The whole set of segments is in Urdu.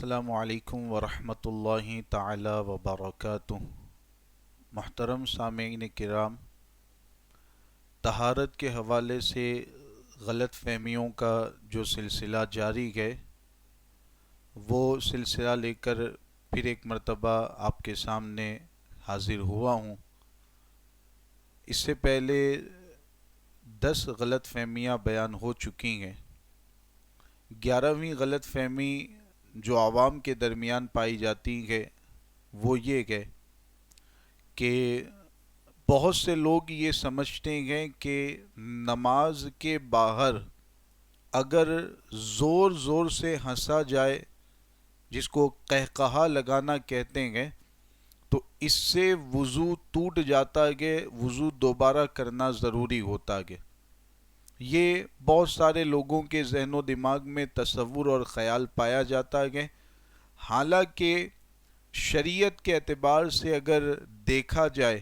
السلام علیکم ورحمۃ اللہ تعالی وبرکاتہ۔ محترم سامعین کرام، طہارت کے حوالے سے غلط فہمیوں کا جو سلسلہ جاری ہے وہ سلسلہ لے کر پھر ایک مرتبہ آپ کے سامنے حاضر ہوا ہوں۔ اس سے پہلے 10 غلط فہمیاں بیان ہو چکی ہیں۔ 11ویں غلط فہمی جو عوام کے درمیان پائی جاتی ہے وہ یہ ہے کہ بہت سے لوگ یہ سمجھتے ہیں کہ نماز کے باہر اگر زور زور سے ہنسا جائے، جس کو قہقہا لگانا کہتے ہیں، تو اس سے وضو ٹوٹ جاتا ہے، وضو دوبارہ کرنا ضروری ہوتا ہے۔ یہ بہت سارے لوگوں کے ذہن و دماغ میں تصور اور خیال پایا جاتا ہے، حالانکہ شریعت کے اعتبار سے اگر دیکھا جائے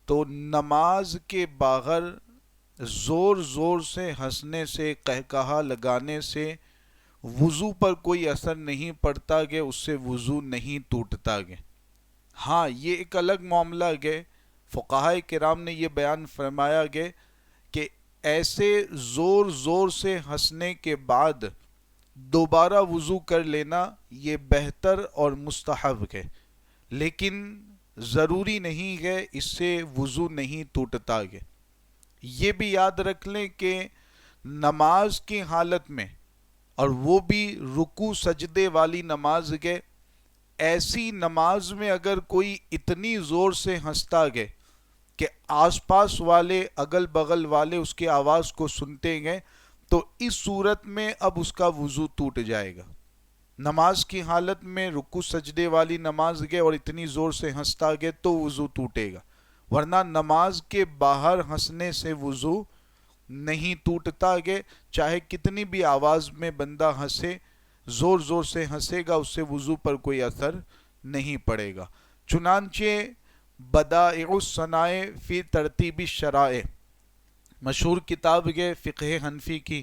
تو نماز کے باہر زور زور سے ہنسنے سے، قہقہا لگانے سے وضو پر کوئی اثر نہیں پڑتا کہ اس سے وضو نہیں ٹوٹتا ہے۔ ہاں، یہ ایک الگ معاملہ ہے۔ فقہائے کرام نے یہ بیان فرمایا گیا کہ ایسے زور زور سے ہنسنے کے بعد دوبارہ وضو کر لینا یہ بہتر اور مستحب ہے، لیکن ضروری نہیں ہے، اس سے وضو نہیں ٹوٹتا ہے۔ یہ بھی یاد رکھ لیں کہ نماز کی حالت میں، اور وہ بھی رکوع سجدے والی نماز ہے، ایسی نماز میں اگر کوئی اتنی زور سے ہنستا ہے کہ آس پاس والے، اگل بغل والے اس کی آواز کو سنتے ہیں، تو اس صورت میں اب اس کا وضو ٹوٹ جائے گا۔ نماز کی حالت میں رکوع سجدے والی نماز ہے اور اتنی زور سے ہنستا ہے تو وضو ٹوٹے گا، ورنہ نماز کے باہر ہنسنے سے وضو نہیں ٹوٹتا ہے۔ چاہے کتنی بھی آواز میں بندہ ہنسے، زور زور سے ہنسے گا، اس سے وضو پر کوئی اثر نہیں پڑے گا۔ چنانچہ بدائع الصنائع فی ترتیب الشرائع، مشہور کتاب ہے فقہ حنفی کی،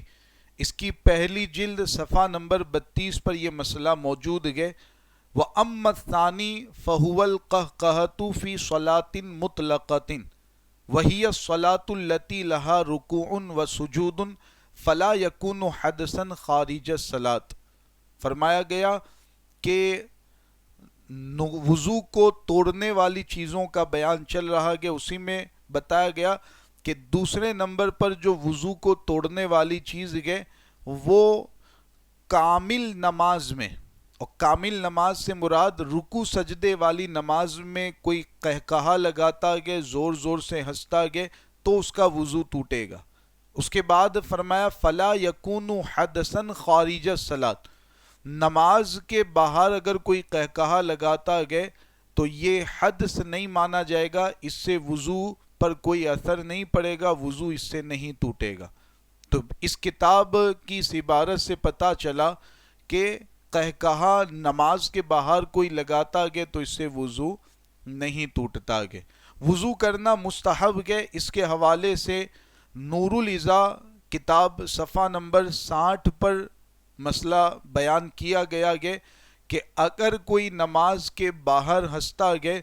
اس کی پہلی جلد صفحہ نمبر 32 پر یہ مسئلہ موجود ہے۔ وَأَمَّا الثَّانِي فَهُوَ الْقَهْقَهَةُ فِي صَلَاةٍ مُطْلَقَةٍ وَهِيَ الصَّلَاةُ الَّتِي لَهَا رُكُوعٌ وَسُجُودٌ فَلَا يَكُونُ حَدْثًا خَارِجَ الصَّلَاةِ۔ فرمایا گیا کہ وضو کو توڑنے والی چیزوں کا بیان چل رہا ہے، اسی میں بتایا گیا کہ دوسرے نمبر پر جو وضو کو توڑنے والی چیز ہے وہ کامل نماز میں، اور کامل نماز سے مراد رکوع سجدے والی نماز میں کوئی قہقہا لگاتا ہے، زور زور سے ہنستا ہے، تو اس کا وضو ٹوٹے گا۔ اس کے بعد فرمایا فلا یکون حدثا خارج الصلاۃ، نماز کے باہر اگر کوئی قہقہا لگاتا ہے تو یہ حدث نہیں مانا جائے گا، اس سے وضو پر کوئی اثر نہیں پڑے گا، وضو اس سے نہیں ٹوٹے گا۔ تو اس کتاب کی اس عبارت سے پتہ چلا کہ قہقہا نماز کے باہر کوئی لگاتا ہے تو اس سے وضو نہیں ٹوٹتا ہے۔ وضو کرنا مستحب ہے، اس کے حوالے سے نور الاضاء کتاب صفحہ نمبر 60 پر مسئلہ بیان کیا گیا ہے کہ اگر کوئی نماز کے باہر ہنستا ہے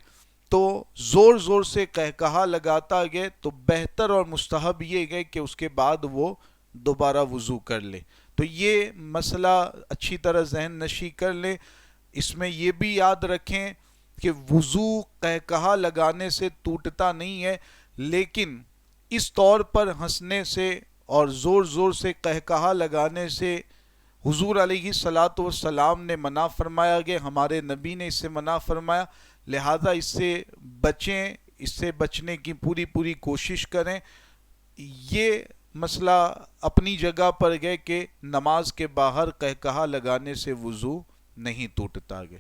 تو زور زور سے قہقہا لگاتا ہے تو بہتر اور مستحب یہ ہے کہ اس کے بعد وہ دوبارہ وضو کر لے۔ تو یہ مسئلہ اچھی طرح ذہن نشی کر لیں۔ اس میں یہ بھی یاد رکھیں کہ وضو قہقہا لگانے سے ٹوٹتا نہیں ہے، لیکن اس طور پر ہنسنے سے اور زور زور سے قہقہا لگانے سے حضور علیہ الصلاۃ والسلام نے منع فرمایا کہ ہمارے نبی نے اس سے منع فرمایا، لہذا اس سے بچیں، اس سے بچنے کی پوری کوشش کریں۔ یہ مسئلہ اپنی جگہ پر ہے کہ نماز کے باہر قہقہا لگانے سے وضو نہیں ٹوٹتا ہے۔